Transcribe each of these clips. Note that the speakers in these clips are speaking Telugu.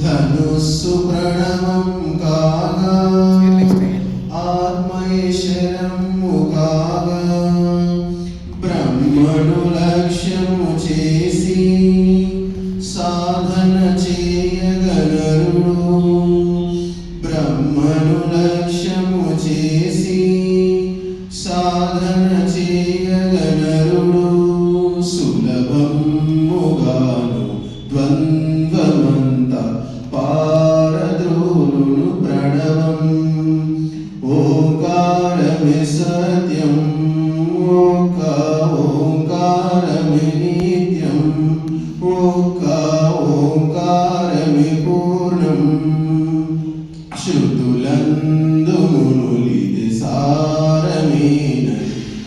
ధనుస్సు ప్రణవం కాగా ఆత్మైశ్వరము కాగా బ్రహ్మను లక్ష్యము చేసి సాధన చేయగలరుడు. బ్రహ్మను లక్ష్యము చేసి సాధన చేయగలరుడు. సులభముగాను ద్వంద్వమంత పారద్రోలును ప్రణవం. ఓంకారమే సత్యం, ఒక్క ఓంకారమే నిత్యం, ఒక్క ఓంకారమే పూర్ణం. శృతులందు మునులిది సారమేన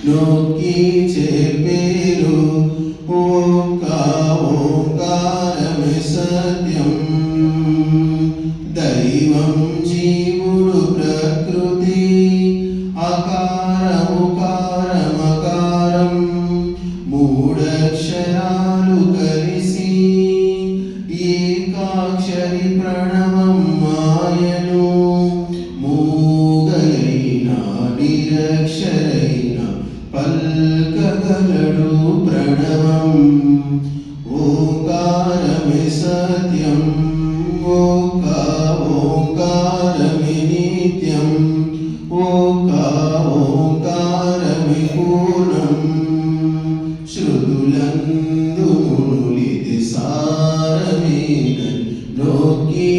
నొక్కి చెప్పేరు. ఒక్క ఓంకారమే సత్యం. దైవం జీవుడు ప్రకృతి అకార ఉకారమకారం మూడక్షరాలు కలిసి ఏకాక్షరి ప్రణవం మాయను. మూగైన నిరక్షరైన పల్కగలడు ప్రణవం. ఓంకారమే సత్యం, ఒక్క ఓంకారమే నిత్యం, ఒక్క ఓంకారమే పూర్ణం. శృతులందు మునులిది సారమేన నొక్కి